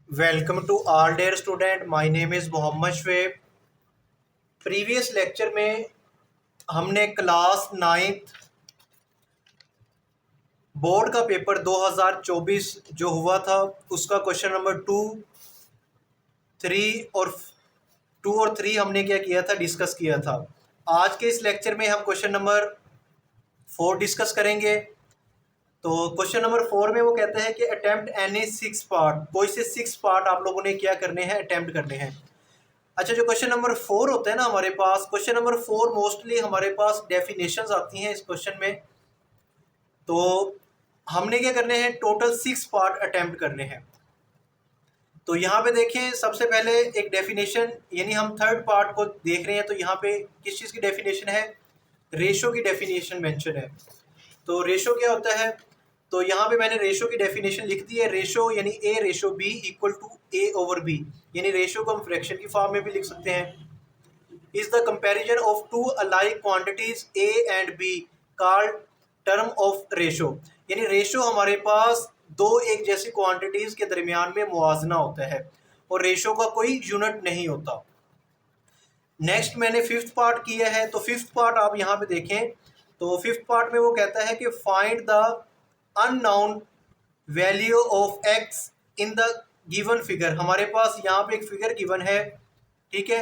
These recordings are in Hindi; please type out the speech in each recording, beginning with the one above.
Welcome to all dear student. My name is Mohammad Shoaib. Previous lecture में हमने क्लास नाइन्थ बोर्ड का पेपर 2024 जो हुआ था उसका क्वेश्चन नंबर थ्री और टू और थ्री हमने क्या किया था, डिस्कस किया था। आज के इस लेक्चर में हम क्वेश्चन नंबर 4 डिस्कस करेंगे। तो क्वेश्चन नंबर 4 में वो कहते हैं कि अटेम्प्ट एनी 6 पार्ट, कोई से 6 पार्ट आप लोगों ने क्या करने हैं, अटेम्प्ट करने हैं। अच्छा, जो क्वेश्चन नंबर 4 होता है ना हमारे पास, क्वेश्चन नंबर 4 मोस्टली हमारे पास डेफिनेशंस आती हैं इस क्वेश्चन में। तो हमने क्या करने हैं, टोटल 6 पार्ट अटेम्प्ट करने हैं। तो यहाँ पे देखें, सबसे पहले एक डेफिनेशन, यानी हम थर्ड पार्ट को देख रहे हैं। तो यहाँ पे किस चीज़ की डेफिनेशन है, रेशो की डेफिनेशन मेंशन है। तो रेशो क्या होता है, तो यहाँ पे मैंने रेशो की डेफिनेशन लिख दी है। रेशो यानी A ratio B equal to A over B, यानी रेशो को हम फ्रैक्शन की फॉर्म में भी लिख सकते हैं। is the comparison of two alike quantities A and B called term of ratio। यानी रेशो हमारे पास दो एक जैसी क्वांटिटीज के दरमियान में मुआजना होता है और रेशो का कोई यूनिट नहीं होता। नेक्स्ट मैंने फिफ्थ पार्ट किया है। तो फिफ्थ पार्ट आप यहाँ पे देखें, तो फिफ्थ पार्ट में वो कहता है कि find the unknown value of x in the given figure. हमारे पास यहाँ पे एक फिगर गिवन है, ठीक है।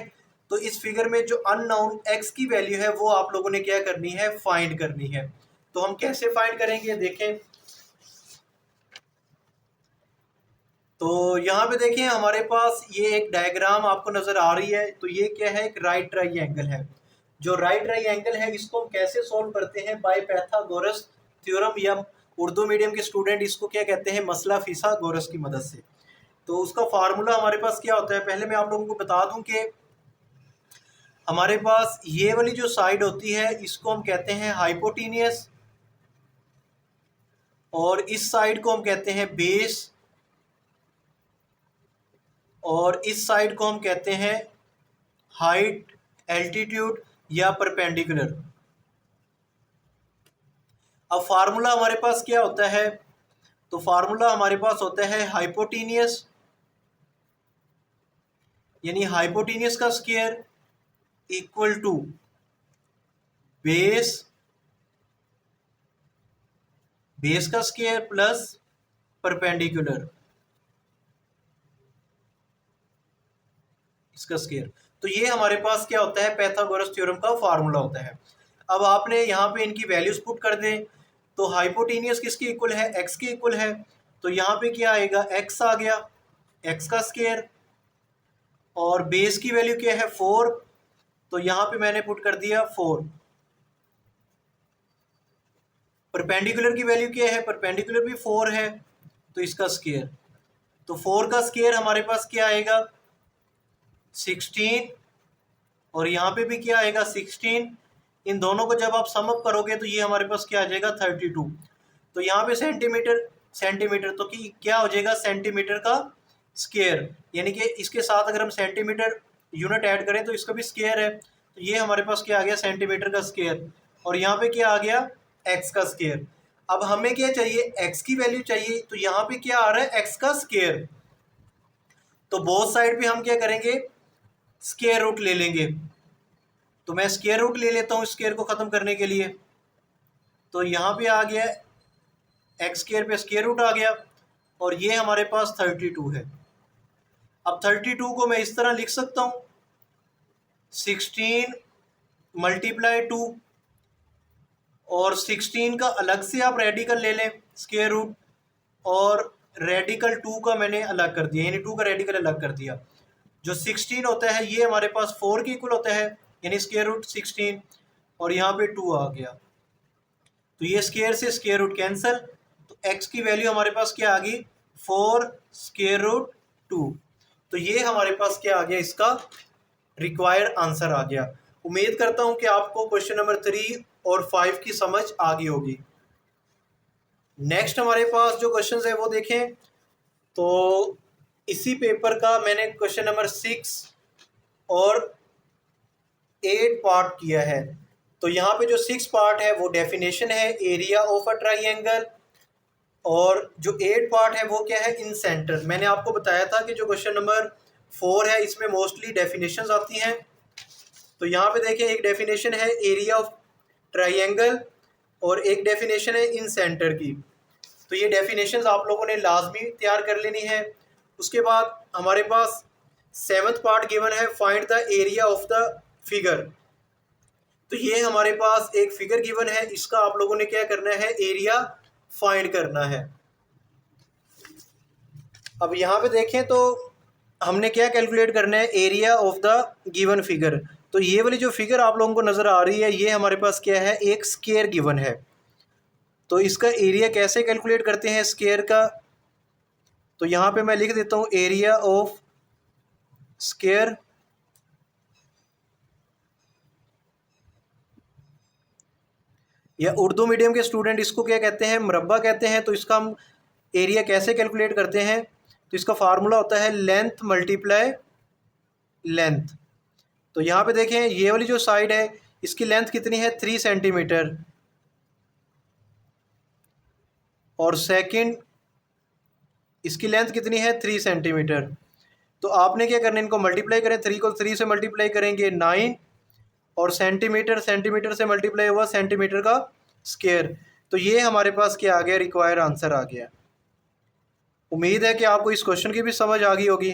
तो इस फिगर में जो अननाउन एक्स की वैल्यू है वो आप लोगों ने क्या करनी है, फाइंड करनी है। तो हम कैसे फाइंड करेंगे, देखें। तो यहाँ पे देखिए हमारे पास ये एक डायग्राम आपको नजर आ रही है। तो ये क्या है, एक राइट ट्राइंगल है। जो राइट ट्राइंगल है इसको हम कैसे सॉल्व करते हैं, बाय पाइथागोरस थ्योरम, या उर्दू मीडियम के स्टूडेंट इसको क्या कहते हैं, मसला फिसागोरस की मदद से। तो उसका फार्मूला हमारे पास क्या होता है, पहले मैं आप लोगों को बता दूं कि हमारे पास ये वाली जो साइड होती है इसको हम कहते हैं हाइपोटीनियस, और इस साइड को हम कहते हैं बेस, और इस साइड को हम कहते हैं हाइट, एल्टीट्यूड या परपेंडिकुलर। अब फार्मूला हमारे पास क्या होता है, तो फार्मूला हमारे पास होता है हाइपोटीनियस, यानी हाइपोटीनियस का square equal to base, base का स्क्वायर प्लस परपेंडिकुलर, इसका स्क्वायर। तो ये हमारे पास क्या होता है, पाइथागोरस थ्योरम का फार्मूला होता है। अब आपने यहाँ पे इनकी वैल्यूज पुट कर दें। तो हाइपोटेनियस किसके इक्वल है, एक्स के इक्वल है। तो यहाँ पे क्या आएगा, एक्स आ गया, एक्स का स्क्वायर, और बेस की वैल्यू क्या है, 4। तो यहाँ पे मैंने पुट कर दिया 4। परपेंडिकुलर की वैल्यू क्या है, परपेंडिकुलर भी 4 है, तो इसका स्क्वायर। तो 4 का स्क्वायर हमारे पास क्या आएगा, 16, और यहाँ पे भी क्या आएगा, 16। इन दोनों को जब आप सम अप करोगे तो ये हमारे पास क्या आ जाएगा, 32। तो यहाँ पे सेंटीमीटर सेंटीमीटर, तो कि क्या हो जाएगा, सेंटीमीटर का स्क्वायर, यानी कि इसके साथ अगर हम सेंटीमीटर यूनिट ऐड करें तो इसका भी स्क्वायर है। तो ये हमारे पास क्या आ गया, सेंटीमीटर का स्क्वायर, और यहाँ पे क्या आ गया, एक्स का स्क्वायर। अब हमें क्या चाहिए, एक्स की वैल्यू चाहिए। तो यहाँ पे क्या आ रहा है, एक्स का स्क्वायर। तो बोथ साइड पे हम क्या करेंगे, स्क्वायर रूट ले लेंगे। तो मैं स्क्वायर रूट ले लेता हूँ स्क्वायर को खत्म करने के लिए। तो यहाँ पे आ गया एक्स स्क्वायर पे स्क्वायर रूट आ गया, और ये हमारे पास 32 है। अब 32 को मैं इस तरह लिख सकता हूँ, 16 मल्टीप्लाई 2, और 16 का अलग से आप रेडिकल ले लें स्क्वायर रूट, और रेडिकल 2 का मैंने अलग कर दिया, यानी 2 का रेडिकल अलग कर दिया। जो 16 होता है ये हमारे पास 4 के इक्वल होता है, यानी स्क्वायर रूट 16, और यहाँ पे 2 आ गया। तो ये स्क्वायर से स्क्वायर रूट कैंसिल, तो x की वैल्यू हमारे पास क्या आ गई, 4 स्क्वायर रूट 2। तो ये हमारे पास क्या आ गया, इसका रिक्वायर्ड आंसर आ गया। उम्मीद करता हूं कि आपको क्वेश्चन नंबर 3 और 5 की समझ आ गई होगी। नेक्स्ट हमारे पास जो क्वेश्चन है वो देखें। तो इसी पेपर का मैंने क्वेश्चन नंबर 6 और 8 पार्ट किया है। तो यहाँ पे जो 6 पार्ट है वो डेफिनेशन है, एरिया ऑफ अ ट्राइंगल, और जो 8 पार्ट है वो क्या है, इन सेंटर। मैंने आपको बताया था कि जो क्वेश्चन नंबर 4 है इसमें मोस्टली डेफिनेशंस आती हैं। तो यहाँ पे देखें, एक डेफिनेशन है एरिया ऑफ ट्राइंगल और एक डेफिनेशन है इन सेंटर की। तो ये डेफिनेशंस आप लोगों ने लाजमी तैयार कर लेनी है। उसके बाद हमारे पास 7th पार्ट गिवन है, find the area of the figure. तो ये हमारे पास एक फिगर गिवन है, इसका आप लोगों ने क्या करना है, एरिया फाइंड करना है। अब यहाँ पे देखें तो हमने क्या कैलकुलेट करना है, area of the given figure. तो ये वाली जो फिगर आप लोगों को नज़र आ रही है, ये हमारे पास क्या है, एक स्क्वायर गिवन है। तो इसका एरिया कैसे कैलकुलेट करते हैं स्क्वायर का, तो यहाँ पे मैं लिख देता हूँ एरिया ऑफ स्क्वायर या उर्दू मीडियम के स्टूडेंट इसको क्या कहते हैं, मुरब्बा कहते हैं। तो इसका हम एरिया कैसे कैलकुलेट करते हैं, तो इसका फार्मूला होता है लेंथ मल्टीप्लाई लेंथ। तो यहाँ पे देखें, ये वाली जो साइड है इसकी लेंथ कितनी है, 3 सेंटीमीटर, और सेकंड इसकी लेंथ कितनी है, 3 सेंटीमीटर। तो आपने क्या करना है, इनको मल्टीप्लाई करें, 3 को 3 से मल्टीप्लाई करेंगे 9, और सेंटीमीटर सेंटीमीटर से मल्टीप्लाई हुआ सेंटीमीटर का स्क्वायर। तो ये हमारे पास क्या आ गया, रिक्वायर आंसर आ गया। उम्मीद है कि आपको इस क्वेश्चन की भी समझ आ गई होगी।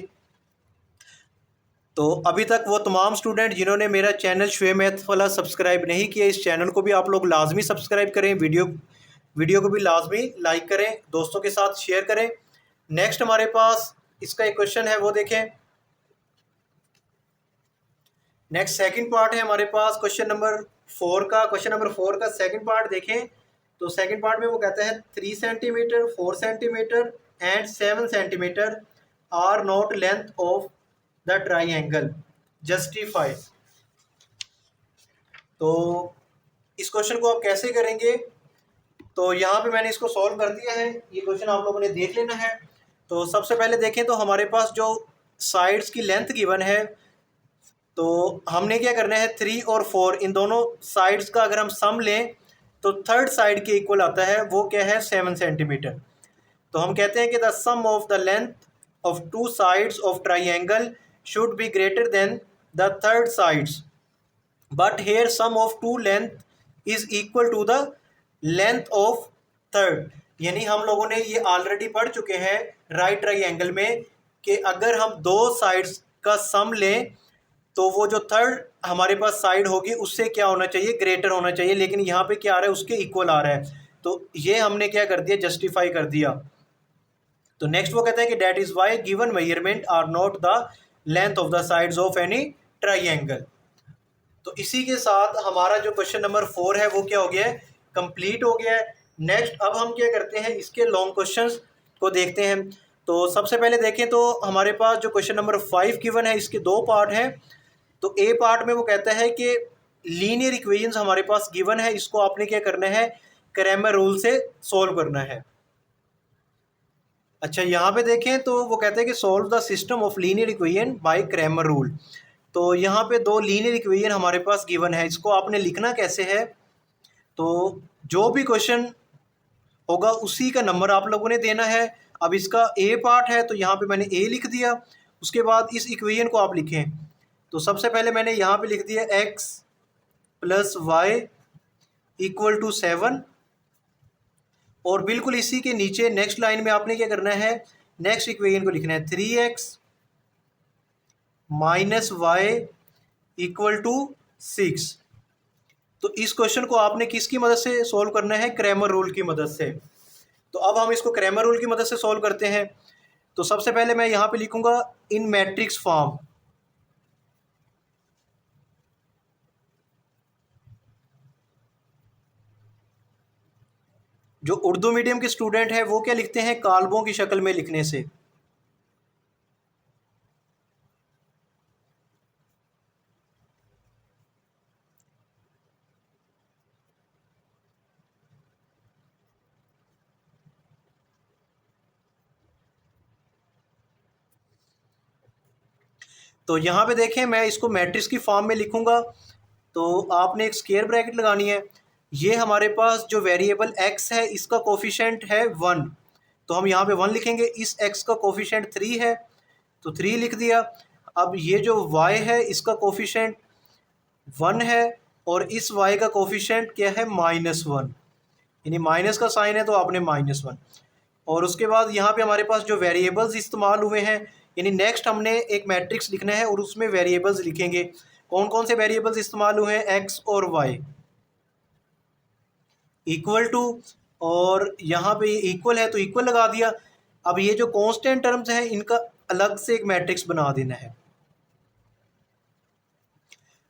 तो अभी तक वो तमाम स्टूडेंट जिन्होंने मेरा चैनल शुए मैथ वाला सब्सक्राइब नहीं किया, इस चैनल को भी आप लोग लाजमी सब्सक्राइब करें, वीडियो को भी लाजमी लाइक करें, दोस्तों के साथ शेयर करें। नेक्स्ट हमारे पास इसका एक क्वेश्चन है, वो देखें। नेक्स्ट सेकंड पार्ट है हमारे पास क्वेश्चन नंबर 4 का। क्वेश्चन नंबर 4 का सेकंड पार्ट देखें, तो सेकंड पार्ट में वो कहता है 3 centimetre, 4 centimetre and 7 centimetre are not length of the triangle, justify. तो इस क्वेश्चन को आप कैसे करेंगे, तो यहाँ पे मैंने इसको सॉल्व कर दिया है, ये क्वेश्चन आप लोगों ने देख लेना है। तो सबसे पहले देखें तो हमारे पास जो साइड्स की लेंथ गिवन है, तो हमने क्या करना है, 3 और 4 इन दोनों साइड्स का अगर हम सम लें तो थर्ड साइड के इक्वल आता है, वो क्या है, 7 सेंटीमीटर। तो हम कहते हैं कि the sum of the length of 2 sides of triangle should be greater than the third sides, but here sum of 2 length is equal to the length of third. यानी हम लोगों ने ये ऑलरेडी पढ़ चुके हैं राइट ट्राइंगल में कि अगर हम 2 साइड्स का सम लें तो वो जो थर्ड हमारे पास साइड होगी उससे क्या होना चाहिए, ग्रेटर होना चाहिए। लेकिन यहाँ पे क्या आ रहा है, उसके इक्वल आ रहा है। तो ये हमने क्या कर दिया, जस्टिफाई कर दिया। तो नेक्स्ट वो कहता है कि that is why given measurement are not the length of the sides of any triangle. तो इसी के साथ हमारा जो क्वेश्चन नंबर 4 है वो क्या हो गया है, कंप्लीट हो गया है। नेक्स्ट अब हम क्या करते हैं, इसके लॉन्ग क्वेश्चंस को देखते हैं। तो सबसे पहले देखें तो हमारे पास जो क्वेश्चन नंबर 5 गिवन है, इसके 2 पार्ट हैं। तो ए पार्ट में वो कहता है कि लीनियर इक्वेशंस हमारे पास गिवन है, इसको आपने क्या करना है, क्रैमर रूल से सॉल्व करना है। अच्छा, यहाँ पे देखें तो वो कहते हैं कि solve the system of linear equation by Cramer rule. तो यहाँ पे 2 लीनियर इक्वेशन हमारे पास गिवन है, इसको आपने लिखना कैसे है, तो जो भी क्वेश्चन होगा उसी का नंबर आप लोगों ने देना है। अब इसका ए पार्ट है तो यहाँ पे मैंने ए लिख दिया। उसके बाद इस इक्वेशन को आप लिखें। तो सबसे पहले मैंने यहाँ पे लिख दिया x plus y equal to 7, और बिल्कुल इसी के नीचे नेक्स्ट लाइन में आपने क्या करना है, नेक्स्ट इक्वेशन को लिखना है 3x minus Y equal to 6। तो इस क्वेश्चन को आपने किसकी मदद से सॉल्व करना है, क्रैमर रूल की मदद से। तो अब हम इसको क्रैमर रूल की मदद से सॉल्व करते हैं। तो सबसे पहले मैं यहाँ पे लिखूंगा इन मैट्रिक्स फॉर्म। जो उर्दू मीडियम के स्टूडेंट हैं वो क्या लिखते हैं, कालबों की शक्ल में लिखने से। तो यहाँ पे देखें, मैं इसको मैट्रिक्स की फॉर्म में लिखूंगा। तो आपने एक स्क्वायर ब्रैकेट लगानी है। ये हमारे पास जो वेरिएबल x है इसका कोफिशिएंट है 1, तो हम यहाँ पे 1 लिखेंगे। इस x का कोफिशिएंट 3 है तो 3 लिख दिया। अब ये जो y है इसका कोफिशिएंट 1 है और इस y का कोफिशिएंट क्या है -1, यानी माइनस का साइन है तो आपने -1। और उसके बाद यहाँ पे हमारे पास जो वेरिएबल्स इस्तेमाल हुए हैं, यानी नेक्स्ट हमने एक मैट्रिक्स लिखना है और उसमें वेरिएबल्स लिखेंगे। कौन कौन से वेरिएबल्स इस्तेमाल हुए हैं? x और y इक्वल टू, और यहाँ पे ये इक्वल है तो इक्वल लगा दिया। अब ये जो कांस्टेंट टर्म्स हैं इनका अलग से एक मैट्रिक्स बना देना है।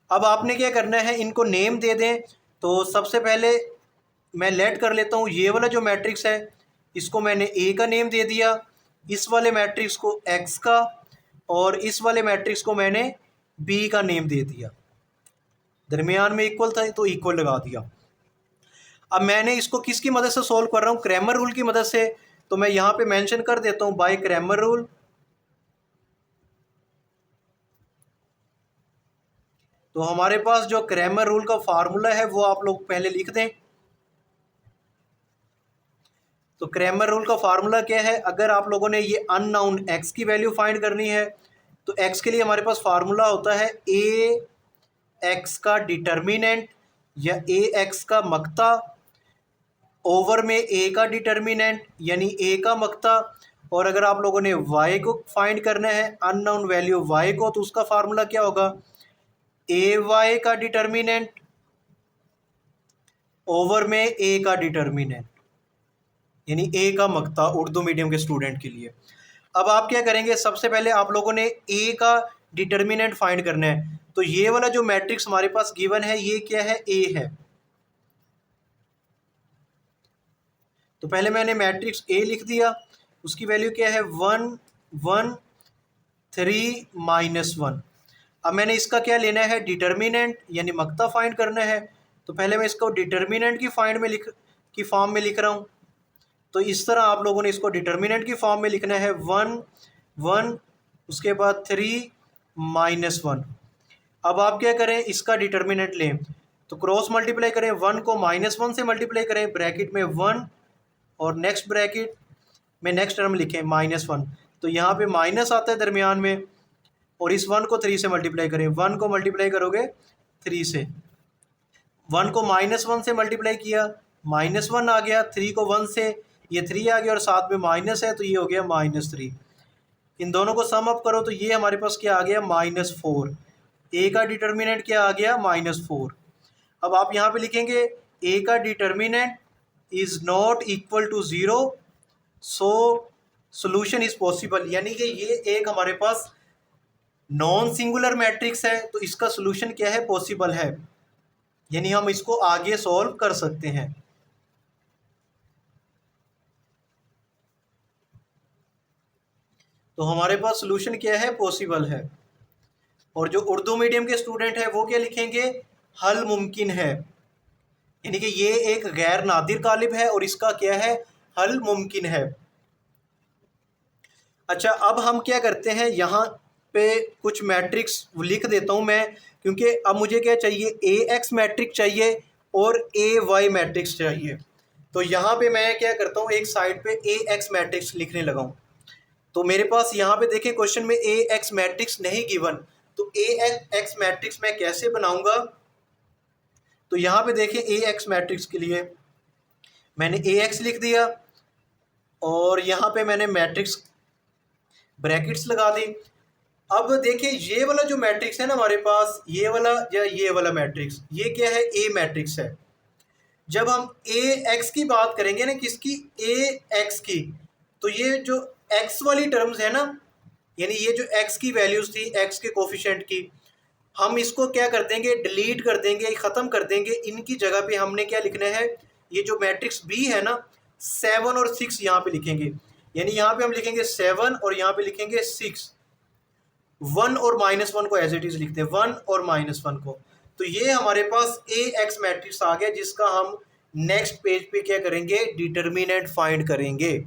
अब आपने क्या करना है, इनको नेम दे दें। तो सबसे पहले मैं लेट कर लेता हूँ, ये वाला जो मैट्रिक्स है इसको मैंने ए का नेम दे दिया, इस वाले मैट्रिक्स को एक्स का, और इस वाले मैट्रिक्स को मैंने बी का नेम दे दिया। दरमियान में इक्वल था तो इक्वल लगा दिया। अब मैंने इसको किसकी मदद से सॉल्व कर रहा हूँ? क्रैमर रूल की मदद से। तो मैं यहाँ पे मेंशन कर देता हूँ बाय क्रैमर रूल। तो हमारे पास जो क्रैमर रूल का फार्मूला है वो आप लोग पहले लिख दें। तो क्रैमर रूल का फार्मूला क्या है? अगर आप लोगों ने ये अननोन x की वैल्यू फाइंड करनी है तो x के लिए हमारे पास फार्मूला होता है ए एक्स का डिटर्मिनेंट या ए एक्स का मक्ता ओवर में ए का डिटर्मिनेंट यानी ए का मक्ता। और अगर आप लोगों ने y को फाइंड करना है, अननोन वैल्यू y को, तो उसका फार्मूला क्या होगा? ए वाई का डिटर्मिनेंट ओवर में ए का डिटर्मिनेंट यानी ए का मक्ता, उर्दू मीडियम के स्टूडेंट के लिए। अब आप क्या करेंगे, सबसे पहले आप लोगों ने ए का डिटर्मिनेंट फाइंड करना है। तो ये वाला जो मैट्रिक्स हमारे पास गिवन है ये क्या है? ए है। तो पहले मैंने मैट्रिक्स ए लिख दिया, उसकी वैल्यू क्या है? 1 1 3 -1। अब मैंने इसका क्या लेना है? डिटर्मिनेंट यानी मक्ता फाइंड करना है। तो पहले मैं इसको डिटर्मिनेंट की फॉर्म में लिख रहा हूँ। तो इस तरह आप लोगों ने इसको डिटर्मिनेंट की फॉर्म में लिखना है, 1 1 उसके बाद 3 -1। अब आप क्या करें, इसका डिटर्मिनेंट लें तो क्रॉस मल्टीप्लाई करें, 1 को -1 से मल्टीप्लाई करें, ब्रैकेट में 1 और नेक्स्ट ब्रैकेट में नेक्स्ट टर्म लिखें -1। तो यहाँ पे माइनस आता है दरमियान में, और इस 1 को 3 से मल्टीप्लाई करें। 1 को मल्टीप्लाई करोगे 3 से, 1 को -1 से मल्टीप्लाई किया, -1 आ गया, 3 को 1 से, ये 3 आ गया और साथ में माइनस है तो ये हो गया -3। इन दोनों को सम अप करो तो ये हमारे पास क्या आ गया? -4। ए का डिटर्मिनेंट क्या आ गया? -4। अब आप यहाँ पे लिखेंगे ए का determinant is not equal to 0 so solution is possible, यानी कि ये एक हमारे पास नॉन सिंगुलर मैट्रिक्स है तो इसका सोल्यूशन क्या है? पॉसिबल है, यानी हम इसको आगे सॉल्व कर सकते हैं। तो हमारे पास सोल्यूशन क्या है? पॉसिबल है। और जो उर्दू मीडियम के स्टूडेंट है वो क्या लिखेंगे? हल मुमकिन है, यानी कि ये एक गैर नादिर कालिब है और इसका क्या है? हल मुमकिन है। अच्छा, अब हम क्या करते हैं, यहाँ पे कुछ मैट्रिक्स लिख देता हूँ मैं, क्योंकि अब मुझे क्या चाहिए? ए एक्स मैट्रिक्स चाहिए और ए वाई मैट्रिक्स चाहिए। तो यहाँ पे मैं क्या करता हूँ, एक साइड पे ए एक्स मैट्रिक्स लिखने लगा हूँ। तो मेरे पास यहाँ पे देखिए क्वेश्चन में ए एक्स मैट्रिक्स नहीं गिवन, तो ए एक्स मैट्रिक्स मैं कैसे बनाऊंगा? तो यहाँ पे देखिए ए एक्स मैट्रिक्स के लिए मैंने ए एक्स लिख दिया और यहाँ पे मैंने मैट्रिक्स ब्रैकेट्स लगा दी। अब देखिए ये वाला जो मैट्रिक्स है ना हमारे पास, ये वाला या ये वाला मैट्रिक्स, ये क्या है? ए मैट्रिक्स है। जब हम ए एक्स की बात करेंगे ना, किसकी? ए एक्स की, तो ये जो एक्स वाली टर्म्स है ना, यानी ये जो एक्स की वैल्यूज़ थी, एक्स के कोफिशिएंट की, हम इसको क्या कर देंगे? डिलीट कर देंगे, ख़त्म कर देंगे। इनकी जगह पे हमने क्या लिखना है? ये जो मैट्रिक्स बी है ना, 7 और 6 यहाँ पे लिखेंगे, यानी यहाँ पे हम लिखेंगे 7 और यहाँ पे लिखेंगे 6। 1 और -1 को एज इट इज़ लिखते हैं, 1 और -1 को। तो ये हमारे पास ए एक्स मैट्रिक्स आ गया, जिसका हम नेक्स्ट पेज पे क्या करेंगे? डिटर्मिनेंट फाइंड करेंगे।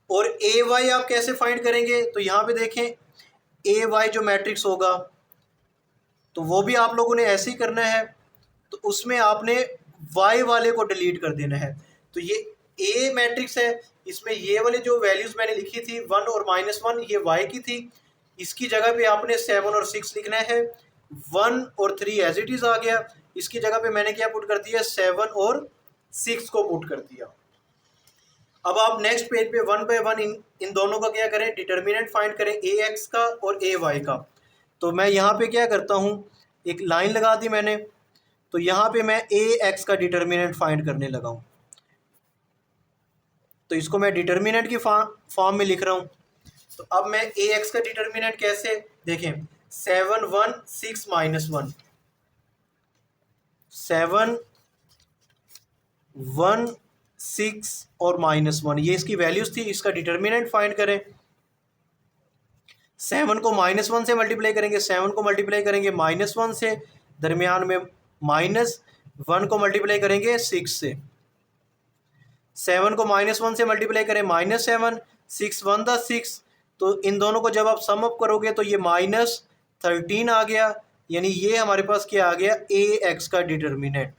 और ए वाई आप कैसे फाइंड करेंगे? तो यहाँ पे देखें ए वाई जो मैट्रिक्स होगा तो वो भी आप लोगों ने ऐसे ही करना है। तो उसमें आपने वाई वाले को डिलीट कर देना है। तो ये ए मैट्रिक्स है, इसमें ये वाले जो वैल्यूज़ मैंने लिखी थी 1 और -1 ये वाई की थी, इसकी जगह पे आपने 7 और 6 लिखना है। 1 और 3 एज इट इज़ आ गया, इसकी जगह पे मैंने क्या पुट कर दिया, 7 और 6 को पुट कर दिया। अब आप नेक्स्ट पेज पे 1 बाय 1 इन दोनों का क्या करें, डिटर्मिनेंट फाइंड करें, ए एक्स का और ए वाई का। तो मैं यहाँ पे क्या करता हूँ, एक लाइन लगा दी मैंने, तो यहाँ पे मैं ए एक्स का डिटर्मिनेंट फाइंड करने लगा हूँ। तो इसको मैं डिटर्मिनेंट की फॉर्म में लिख रहा हूँ। तो अब मैं ए एक्स का डिटर्मिनेंट कैसे देखें, 7 1 6 -1, 7 1 6 और -1 ये इसकी वैल्यूज थी, इसका डिटर्मिनेंट फाइंड करें। 7 को -1 से मल्टीप्लाई करेंगे, 7 को मल्टीप्लाई करेंगे -1 से, दरमियान में -1 को मल्टीप्लाई करेंगे 6 से, 7 को -1 से मल्टीप्लाई करें -7, 6 1 दा 6, तो इन दोनों को जब आप सम अप करोगे तो ये -13 आ गया, यानी ये हमारे पास क्या आ गया, ए एक्स का डिटर्मिनेंट।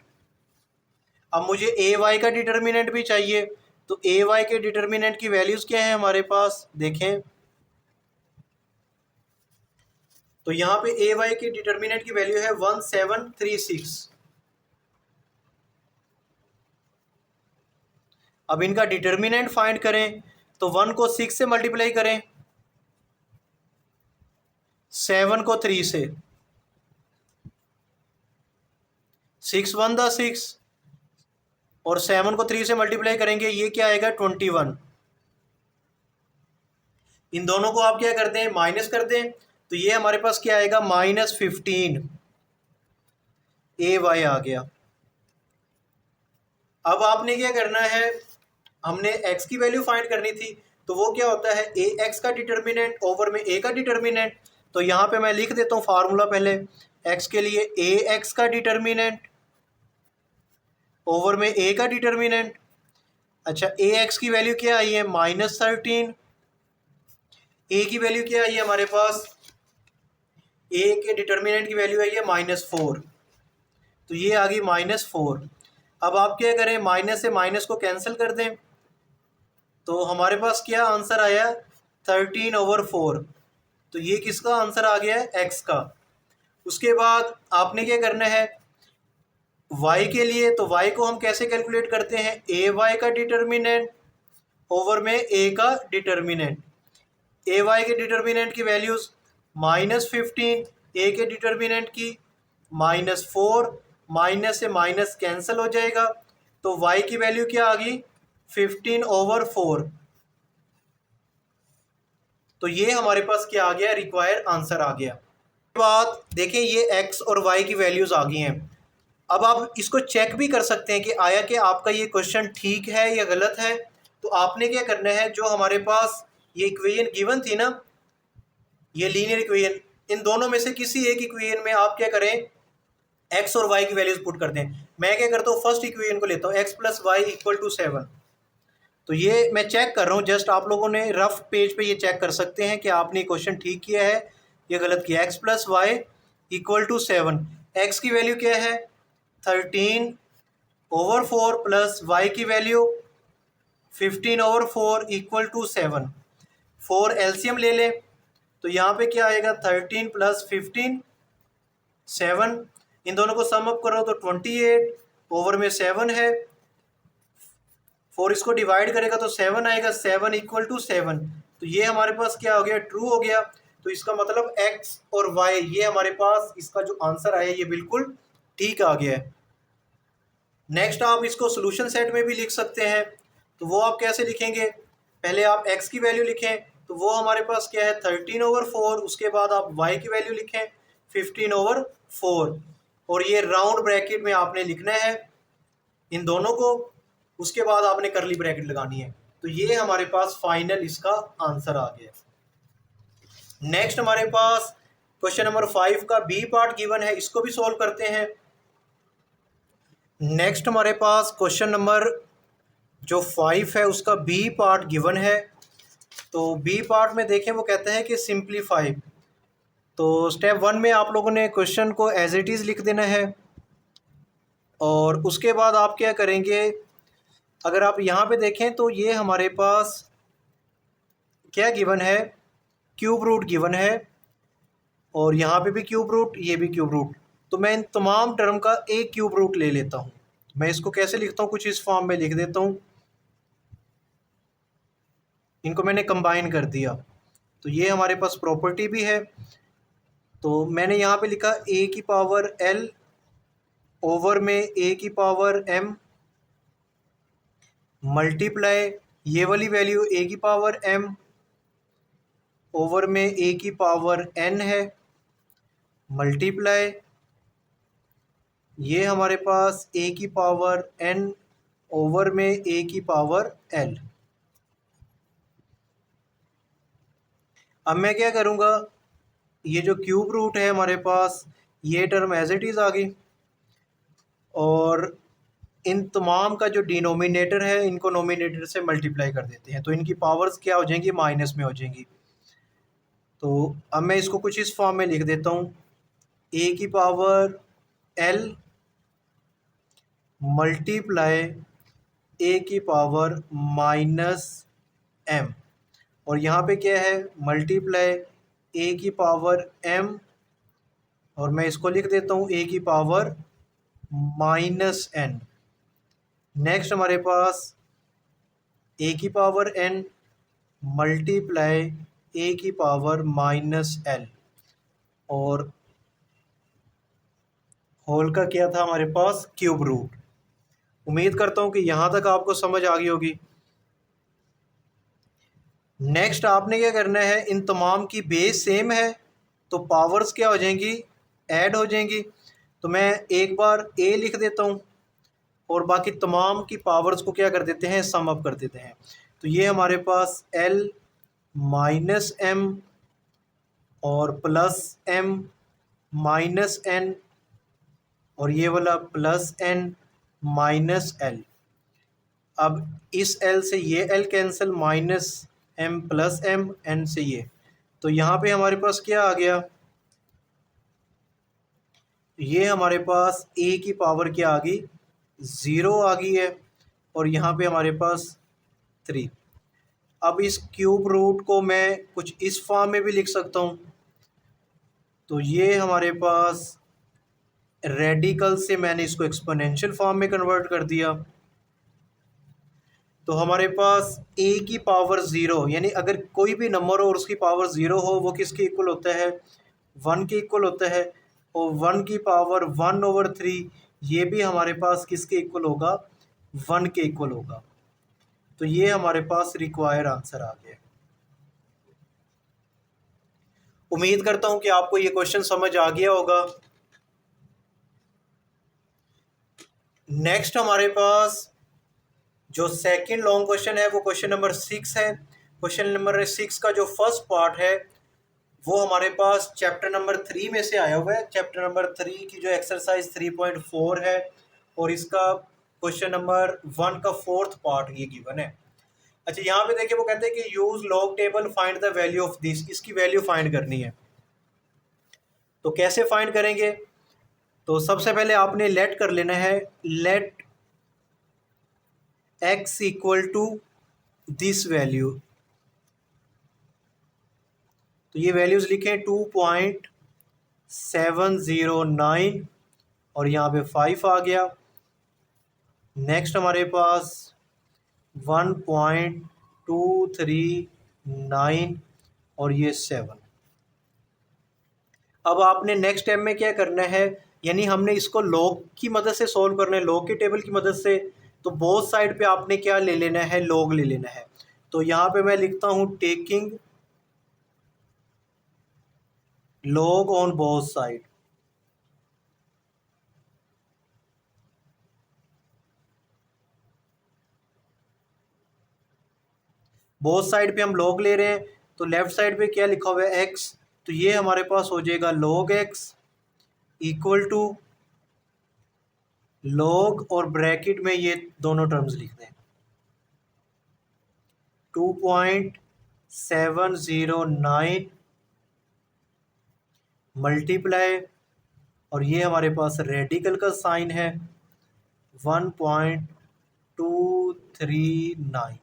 अब मुझे ए वाई का डिटर्मिनेंट भी चाहिए, तो ए वाई के डिटर्मिनेंट की वैल्यूज़ क्या है हमारे पास, देखें। तो यहाँ पे ए वाई की डिटर्मिनेंट की वैल्यू है 1736। अब इनका डिटर्मिनेंट फाइंड करें, तो 1 को 6 से मल्टीप्लाई करें, 7 को 3 से, 6 1 दा 6 और 7 को 3 से मल्टीप्लाई करेंगे, ये क्या आएगा 21। इन दोनों को आप क्या कर दें, माइनस कर दें, तो ये हमारे पास क्या आएगा, -15 ए वाई आ गया। अब आपने क्या करना है, हमने x की वैल्यू फाइंड करनी थी, तो वो क्या होता है, ए एक्स का डिटर्मिनेंट ओवर में a का डिटर्मिनेंट। तो यहाँ पे मैं लिख देता हूँ फार्मूला पहले, x के लिए ए एक्स का डिटर्मिनेंट ओवर में a का डिटर्मिनेंट। अच्छा, ए एक्स की वैल्यू क्या आई है, -13, a की वैल्यू क्या आई है हमारे पास, a के डिटर्मिनेंट की वैल्यू आई है -4, तो ये आ गई -4। अब आप क्या करें, माइनस से माइनस को कैंसिल कर दें, तो हमारे पास क्या आंसर आया, 13/4। तो ये किसका आंसर आ गया है, x का। उसके बाद आपने क्या करना है y के लिए, तो y को हम कैसे कैलकुलेट करते हैं, ए वाई का डिटर्मिनेंट ओवर में a का डिटर्मिनेंट। ए वाई के डिटर्मिनेंट की वैल्यूज़ -15, a के डिटर्मिनेंट की -4, माइनस से माइनस कैंसिल हो जाएगा, तो y की वैल्यू क्या आ गई, 15/4। तो ये हमारे पास क्या आ गया, रिक्वायर्ड आंसर आ गया। बात देखें, ये x और y की वैल्यूज़ आ गई हैं। अब आप इसको चेक भी कर सकते हैं कि आया कि आपका ये क्वेश्चन ठीक है या गलत है। तो आपने क्या करना है, जो हमारे पास ये इक्वेशन गिवन थी ना, ये लीनियर इक्वेशन, इन दोनों में से किसी एक इक्वेशन में आप क्या करें, x और y की वैल्यूज पुट कर दें। मैं क्या करता हूँ, फर्स्ट इक्वेशन को लेता हूँ, x + y = 7। तो ये मैं चेक कर रहा हूँ, जस्ट आप लोगों ने रफ पेज पे ये चेक कर सकते हैं कि आपने क्वेश्चन ठीक किया है या गलत किया। x + y = 7, x की वैल्यू क्या है 13/4 प्लस y की वैल्यू 15/4 = 7। 4 एलसीएम ले लें, तो यहाँ पे क्या आएगा, 13 + 15 7, इन दोनों को सम अप करो तो 28 ओवर में 7 है, 4 इसको डिवाइड करेगा तो 7 आएगा, 7 = 7। तो ये हमारे पास क्या हो गया, ट्रू हो गया। तो इसका मतलब x और y ये हमारे पास इसका जो आंसर आया ये बिल्कुल ठीक आ गया है। नेक्स्ट आप इसको सोल्यूशन सेट में भी लिख सकते हैं, तो वो आप कैसे लिखेंगे, पहले आप x की वैल्यू लिखें, तो वो हमारे पास क्या है 13/4, उसके बाद आप y की वैल्यू लिखें 15/4, और ये राउंड ब्रैकेट में आपने लिखना है इन दोनों को, उसके बाद आपने करली ब्रैकेट लगानी है। तो ये हमारे पास फाइनल इसका आंसर आ गया। नेक्स्ट हमारे पास क्वेश्चन नंबर 5 का बी पार्ट गिवन है, इसको भी सॉल्व करते हैं। नेक्स्ट हमारे पास क्वेश्चन नंबर जो 5 है उसका बी पार्ट गिवन है। तो बी पार्ट में देखें, वो कहते हैं कि सिंप्लीफाई। तो स्टेप 1 में आप लोगों ने क्वेश्चन को एज इट इज़ लिख देना है, और उसके बाद आप क्या करेंगे, अगर आप यहाँ पे देखें तो ये हमारे पास क्या गिवन है, क्यूब रूट गिवन है, और यहाँ पे भी क्यूब रूट, ये भी क्यूब रूट। तो मैं इन तमाम टर्म का एक क्यूब रूट ले लेता हूँ। मैं इसको कैसे लिखता हूँ, कुछ इस फॉर्म में लिख देता हूँ। इनको मैंने कंबाइन कर दिया, तो ये हमारे पास प्रॉपर्टी भी है। तो मैंने यहाँ पे लिखा ए की पावर एल ओवर में ए की पावर एम मल्टीप्लाई ये वाली वैल्यू ए की पावर एम ओवर में ए की पावर एन है, मल्टीप्लाई ये हमारे पास ए की पावर एन ओवर में ए की पावर एल। अब मैं क्या करूँगा, ये जो क्यूब रूट है हमारे पास, ये टर्म एज इट इज़ आ गई, और इन तमाम का जो डिनोमिनेटर है इनको नोमिनेटर से मल्टीप्लाई कर देते हैं, तो इनकी पावर्स क्या हो जाएंगी, माइनस में हो जाएंगी। तो अब मैं इसको कुछ इस फॉर्म में लिख देता हूँ, ए की पावर एल मल्टीप्लाई ए की पावर माइनस एम, और यहाँ पे क्या है, मल्टीप्लाई ए की पावर एम, और मैं इसको लिख देता हूँ ए की पावर माइनस एन। नेक्स्ट हमारे पास ए की पावर एन मल्टीप्लाई ए की पावर माइनस एल, और होल का क्या था हमारे पास, क्यूब रूट। उम्मीद करता हूँ कि यहाँ तक आपको समझ आ गई होगी। नेक्स्ट आपने क्या करना है, इन तमाम की बेस सेम है तो पावर्स क्या हो जाएंगी, ऐड हो जाएंगी। तो मैं एक बार ए लिख देता हूँ और बाकी तमाम की पावर्स को क्या कर देते हैं, सम अप कर देते हैं। तो ये हमारे पास एल माइनस एम और प्लस एम माइनस एन, और ये वाला प्लस एन माइनस एल। अब इस एल से ये L cancel, minus M plus M, N से ये, तो यहाँ पे हमारे पास क्या आ गया, ये हमारे पास ए की पावर क्या आ गई, 0 आ गई है, और यहाँ पे हमारे पास 3। अब इस क्यूब रूट को मैं कुछ इस फॉर्म में भी लिख सकता हूँ। तो ये हमारे पास रेडिकल से मैंने इसको एक्सपोनेंशियल फॉर्म में कन्वर्ट कर दिया। तो हमारे पास ए की पावर 0, यानी अगर कोई भी नंबर हो और उसकी पावर 0 हो, वो किसके इक्वल होता है, 1 के इक्वल होता है। और 1 की पावर 1/3 ये भी हमारे पास किसके इक्वल होगा, 1 के इक्वल होगा। तो ये हमारे पास रिक्वायर आंसर आ गया। उम्मीद करता हूँ कि आपको ये क्वेश्चन समझ आ गया होगा। नेक्स्ट हमारे पास जो सेकंड लॉन्ग क्वेश्चन है वो क्वेश्चन नंबर 6 है। क्वेश्चन नंबर 6 का जो फर्स्ट पार्ट है वो हमारे पास चैप्टर नंबर 3 में से आया हुआ है। चैप्टर नंबर 3 की जो एक्सरसाइज 3.4 है, और इसका क्वेश्चन नंबर 1 का फोर्थ पार्ट ये गिवन है। अच्छा, यहाँ पे देखिए वो कहते हैं कि use log table find the value of this, इसकी वैल्यू फाइंड करनी है। तो कैसे फाइंड करेंगे, तो सबसे पहले आपने लेट कर लेना है, let x equal to this value. तो ये वैल्यूज लिखें 2.709, और यहाँ पे 5 आ गया। नेक्स्ट हमारे पास 1.239 और ये 7। अब आपने नेक्स्ट स्टेप में क्या करना है, यानी हमने इसको लॉग की मदद से सॉल्व करना है, लॉग की टेबल की मदद से। तो बोथ साइड पे आपने क्या ले लेना है, लॉग ले लेना है। तो यहाँ पे मैं लिखता हूँ taking log on both side. Both side पे हम लॉग ले रहे हैं, तो लेफ्ट साइड पे क्या लिखा हुआ है, x। तो ये हमारे पास हो जाएगा log x equal to log, और ब्रैकेट में ये दोनों टर्म्स लिख दें 2.709 मल्टीप्लाई, और ये हमारे पास रेडिकल का साइन है, 1.239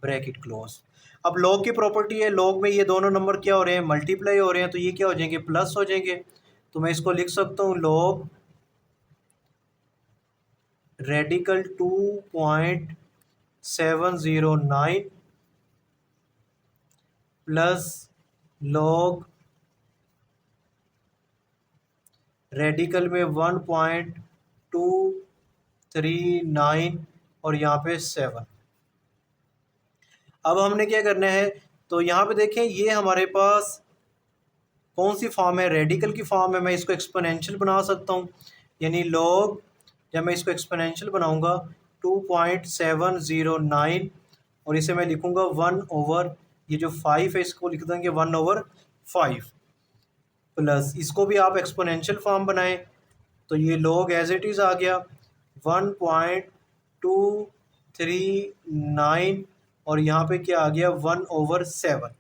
ब्रैकेट क्लोज। अब लॉग की प्रॉपर्टी है, लॉग में ये दोनों नंबर क्या हो रहे हैं, मल्टीप्लाई हो रहे हैं, तो ये क्या हो जाएंगे, प्लस हो जाएंगे। तो मैं इसको लिख सकता हूँ log radical 2.709 plus log radical में 1.239 और यहाँ पे 7। अब हमने क्या करना है, तो यहाँ पे देखें ये हमारे पास कौन सी फॉर्म है, रेडिकल की फॉर्म है। मैं इसको एक्सपोनेंशियल बना सकता हूँ, यानी लॉग, जब मैं इसको एक्सपोनेंशियल बनाऊंगा 2.709 और इसे मैं लिखूंगा 1/, ये जो 5 है इसको लिख देंगे 1/5 प्लस, इसको भी आप एक्सपोनेंशियल फॉर्म बनाएं तो ये लॉग एज इट इज़ आ गया 1.239 और यहाँ पे क्या आ गया 1/7।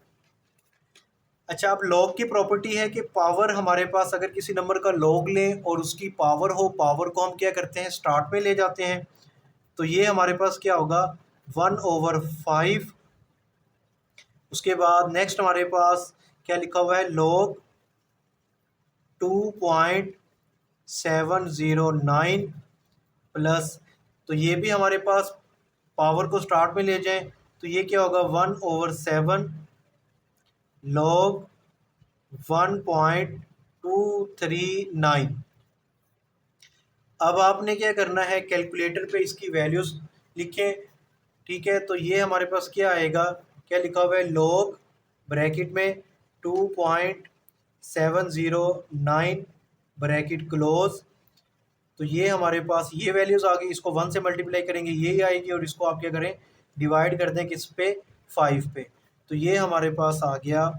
अच्छा, अब लॉग की प्रॉपर्टी है कि पावर हमारे पास अगर किसी नंबर का लॉग लें और उसकी पावर हो, पावर को हम क्या करते हैं, स्टार्ट में ले जाते हैं। तो ये हमारे पास क्या होगा 1/5। उसके बाद नेक्स्ट हमारे पास क्या लिखा हुआ है, लॉग 2.709 प्लस, तो ये भी हमारे पास पावर को स्टार्ट में ले जाएं तो ये क्या होगा 1/7 लॉग 1.239। अब आपने क्या करना है, कैलकुलेटर पे इसकी वैल्यूज़ लिखें। ठीक है, तो ये हमारे पास क्या आएगा, क्या लिखा हुआ है, लॉग ब्रैकेट में 2.709 ब्रैकेट क्लोज। तो ये हमारे पास ये वैल्यूज़ आ गई, इसको 1 से मल्टीप्लाई करेंगे यही आएगी और इसको आप क्या करें, डिवाइड कर दें किस पे, 5 पे। तो ये हमारे पास आ गया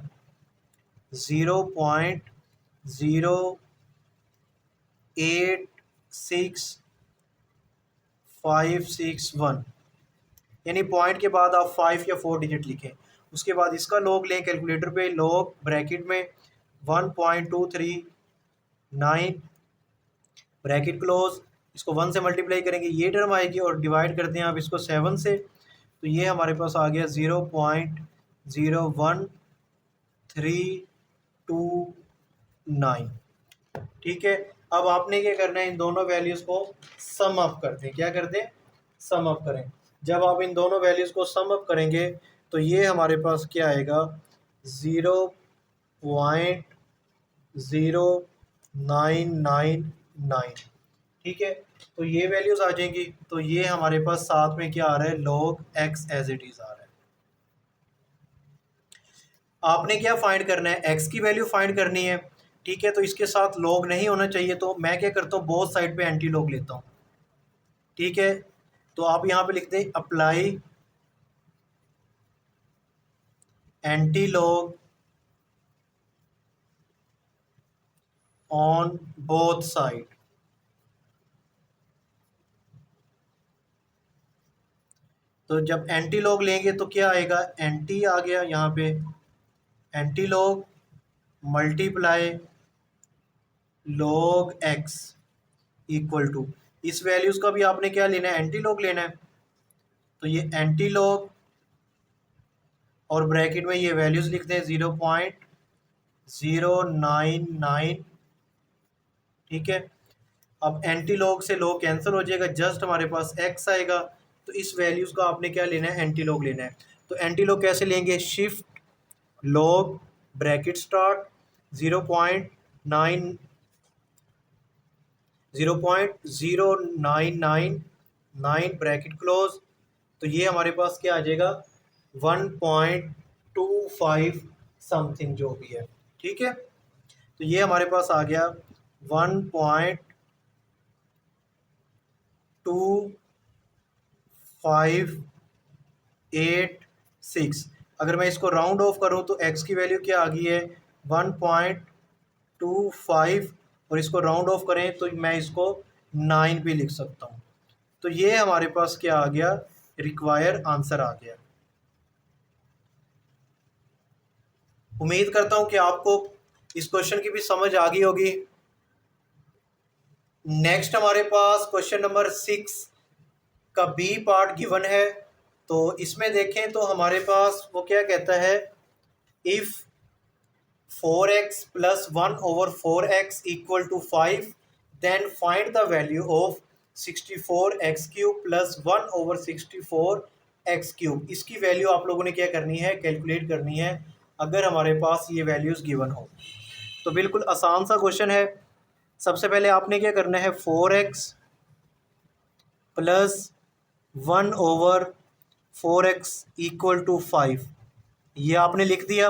0.08661, यानी पॉइंट के बाद आप 5 या 4 डिजिट लिखें। उसके बाद इसका लॉग लें कैलकुलेटर पे, लॉग ब्रैकेट में 1.239 ब्रैकेट क्लोज, इसको 1 से मल्टीप्लाई करेंगे ये टर्म आएगी और डिवाइड करते हैं आप इसको 7 से, तो ये हमारे पास आ गया 0.01329। ठीक है, अब आपने क्या करना है, इन दोनों वैल्यूज़ को सम अप कर दें। क्या कर दें, सम अप करें। जब आप इन दोनों वैल्यूज़ को सम अप करेंगे तो ये हमारे पास क्या आएगा 0.0999। ठीक है, तो ये वैल्यूज़ आ जाएंगी। तो ये हमारे पास साथ में क्या आ रहा है, log X as it is आ रहा है। आपने क्या फाइंड करना है, एक्स की वैल्यू फाइंड करनी है। ठीक है, तो इसके साथ लॉग नहीं होना चाहिए, तो मैं क्या करता हूँ, बोथ साइड पे एंटी लॉग लेता हूँ। ठीक है, तो आप यहाँ पे लिखते हैं apply anti log on both side. तो जब एंटी लॉग लेंगे तो क्या आएगा, एंटी आ गया यहाँ पे, anti log multiply log x equal to, इस वैल्यूज़ का भी आपने क्या लेना है, एंटी लॉग लेना है। तो ये एंटी लॉग और ब्रैकेट में ये वैल्यूज़ लिखते हैं 0.099। ठीक है, अब एंटी लॉग से लॉग कैंसिल हो जाएगा, जस्ट हमारे पास एक्स आएगा। तो इस वैल्यूज़ का आपने क्या लेना है, एंटी लॉग लेना है। तो एंटी लॉग कैसे लेंगे, shift log bracket start 0.0999 bracket close, तो ये हमारे पास क्या आ जाएगा 1.25 समथिंग जो भी है। ठीक है, तो ये हमारे पास आ गया 1.2586। अगर मैं इसको राउंड ऑफ करूं तो x की वैल्यू क्या आ गई है 1.25 और इसको राउंड ऑफ करें तो मैं इसको 9 भी लिख सकता हूं। तो ये हमारे पास क्या आ गया, रिक्वायर आंसर आ गया। उम्मीद करता हूं कि आपको इस क्वेश्चन की भी समझ आ गई होगी। नेक्स्ट हमारे पास क्वेश्चन नंबर 6 का बी पार्ट गिवन है। तो इसमें देखें तो हमारे पास वो क्या कहता है, if 4x plus 1/4x equal to 5 then find the value of 64x³ plus 1/64x³। इसकी वैल्यू आप लोगों ने क्या करनी है, कैलकुलेट करनी है अगर हमारे पास ये वैल्यूज़ गिवन हो। तो बिल्कुल आसान सा क्वेश्चन है। सबसे पहले आपने क्या करना है, 4x plus 1/4x equal to 5 ये आपने लिख दिया।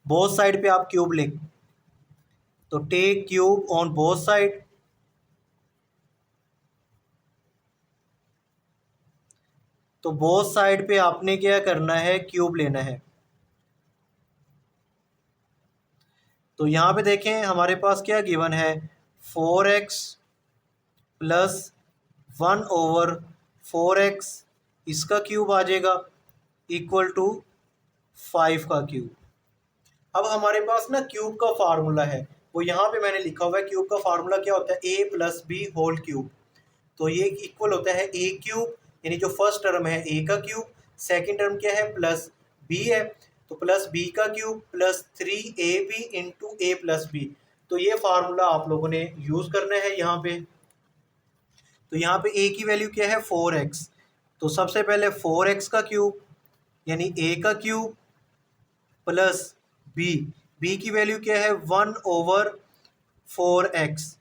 बोथ साइड पे आप क्यूब लिख, तो take cube on both side. तो बोथ साइड पे आपने क्या करना है, क्यूब लेना है। तो यहाँ पे देखें हमारे पास क्या गिवन है, 4x प्लस 1/4x इसका क्यूब आ जाएगा इक्वल टू 5 का क्यूब। अब हमारे पास ना क्यूब का फार्मूला है, वो यहाँ पे मैंने लिखा हुआ है। क्यूब का फार्मूला क्या होता है, a plus b whole cube. तो ये इक्वल होता है a क्यूब, यानी जो फर्स्ट टर्म है a का क्यूब, सेकंड टर्म क्या है प्लस b है, तो प्लस b का cube plus 3ab into a plus b. तो ये फार्मूला आप लोगों ने यूज़ करना है यहाँ पे। तो यहाँ पे a की वैल्यू क्या है, 4x। तो सबसे पहले 4x का क्यूब यानी a का क्यूब प्लस b की वैल्यू क्या है 1/4x,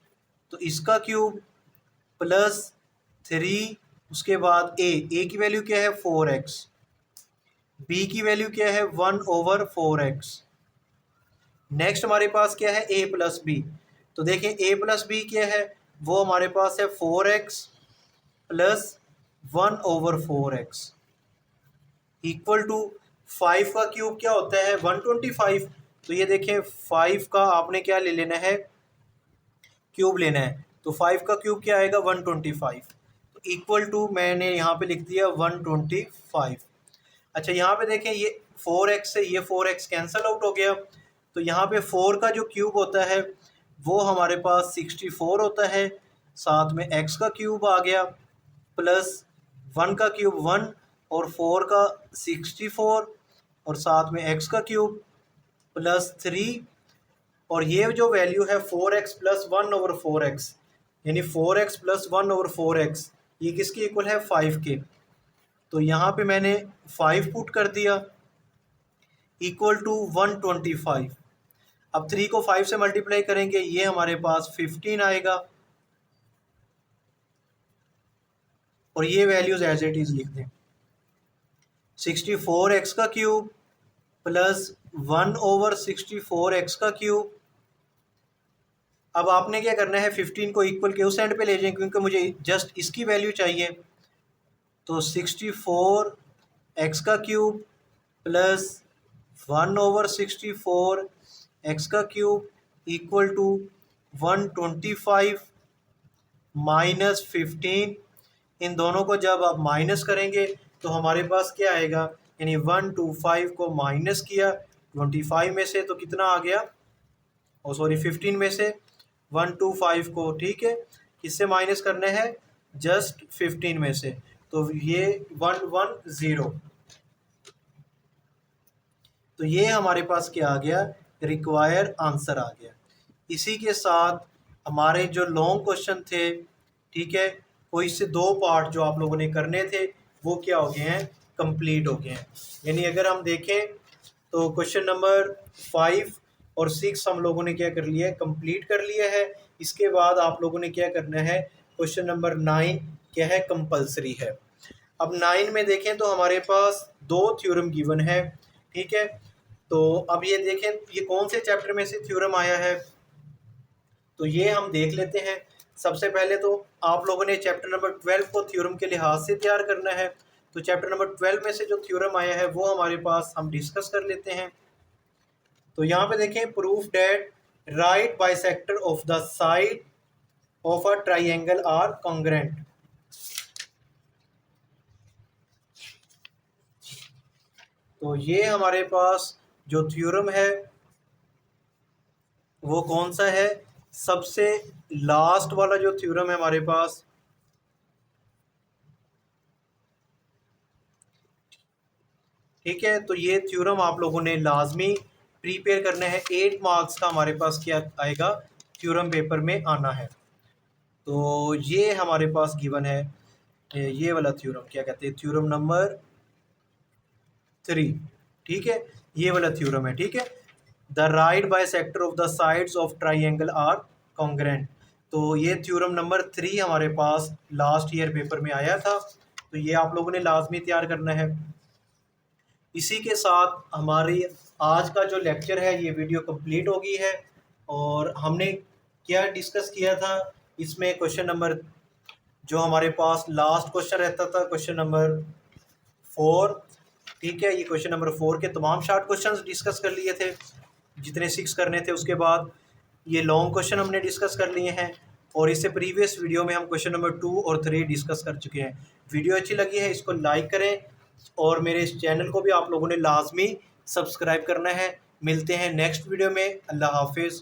तो इसका क्यूब प्लस 3, उसके बाद a की वैल्यू क्या है 4x, b की वैल्यू क्या है 1/4x। नेक्स्ट हमारे पास क्या है a प्लस बी। तो देखें a प्लस बी क्या है, वो हमारे पास है 4x plus 1/4x equal to 5 का क्यूब क्या होता है 125। तो ये देखें 5 का आपने क्या ले लेना है, क्यूब लेना है। तो 5 का क्यूब क्या आएगा 125, तो इक्वल टू मैंने यहाँ पे लिख दिया 125। अच्छा यहाँ पे देखें ये 4x से ये 4x कैंसिल आउट हो गया। तो यहाँ पे 4 का जो क्यूब होता है वो हमारे पास 64 होता है, साथ में x का क्यूब आ गया प्लस 1 का क्यूब 1 और 4 का 64 और साथ में x का क्यूब प्लस 3। और ये जो वैल्यू है 4x प्लस 1/4x यानी 4x प्लस 1/4x ये किसके इक्वल है 5 के। तो यहाँ पे मैंने 5 पुट कर दिया इक्वल टू 125। अब 3 को 5 से मल्टीप्लाई करेंगे, ये हमारे पास 15 आएगा और ये वैल्यूज एज इट इज़ लिख दें। 64x का क्यूब प्लस 1/64x का क्यूब। अब आपने क्या करना है, 15 को इक्वल के उस एंड पे ले जाएं क्योंकि मुझे जस्ट इसकी वैल्यू चाहिए। तो 64x का क्यूब प्लस 1/64x का क्यूब इक्वल टू 125 माइनस 15। इन दोनों को जब आप माइनस करेंगे तो हमारे पास क्या आएगा, यानी 125 को माइनस किया 25 में से तो कितना आ गया, और सॉरी 15 में से 125 को, ठीक है, किससे माइनस करने हैं, जस्ट 15 में से, तो ये 110। तो ये हमारे पास क्या आ गया, रिक्वायर आंसर आ गया। इसी के साथ हमारे जो लॉन्ग क्वेश्चन थे, ठीक है, कोई से 2 पार्ट जो आप लोगों ने करने थे वो क्या हो गए हैं, कंप्लीट हो गए हैं। यानी अगर हम देखें तो क्वेश्चन नंबर 5 और 6 हम लोगों ने क्या कर लिया है, कंप्लीट कर लिया है। इसके बाद आप लोगों ने क्या करना है, क्वेश्चन नंबर 9 क्या है, कंपलसरी है। अब 9 में देखें तो हमारे पास 2 थ्योरम गिवन है, ठीक है। तो अब ये देखें ये कौन से चैप्टर में से थ्योरम आया है, तो ये हम देख लेते हैं। सबसे पहले तो आप लोगों ने चैप्टर नंबर 12 को थ्योरम के लिहाज से तैयार करना है। तो चैप्टर नंबर 12 में से जो थ्योरम आया है वो हमारे पास हम डिस्कस कर लेते हैं। तो यहाँ पे देखें, proof that right bisector of the side of a triangle are congruent. तो ये हमारे पास जो थ्योरम है वो कौन सा है, सबसे लास्ट वाला जो थ्योरम है हमारे पास, ठीक है, तो ये थ्योरम आप लोगों ने लाजमी प्रिपेयर करना है। 8 मार्क्स का हमारे पास क्या आएगा, थ्योरम पेपर में आना है। तो ये हमारे पास गिवन है, ये वाला थ्योरम क्या कहते हैं, थ्योरम नंबर 3, ठीक है, ये वाला थ्योरम है, ठीक है। The right bisector of the sides of triangle are congruent. तो ये थ्योरम नंबर 3 हमारे पास लास्ट ईयर पेपर में आया था, तो ये आप लोगों ने लाजमी तैयार करना है। इसी के साथ हमारी आज का जो लेक्चर है ये वीडियो कंप्लीट हो गई है। और हमने क्या डिस्कस किया था इसमें, क्वेश्चन नंबर जो हमारे पास लास्ट क्वेश्चन रहता था, क्वेश्चन नंबर 4, ठीक है, ये क्वेश्चन नंबर 4 के तमाम शॉर्ट क्वेश्चंस डिस्कस कर लिए थे, जितने 6 करने थे। उसके बाद ये लॉन्ग क्वेश्चन हमने डिस्कस कर लिए हैं, और इससे प्रीवियस वीडियो में हम क्वेश्चन नंबर 2 और 3 डिस्कस कर चुके हैं। वीडियो अच्छी लगी है इसको लाइक करें, और मेरे इस चैनल को भी आप लोगों ने लाजमी सब्सक्राइब करना है। मिलते हैं नेक्स्ट वीडियो में। अल्लाह हाफिज़।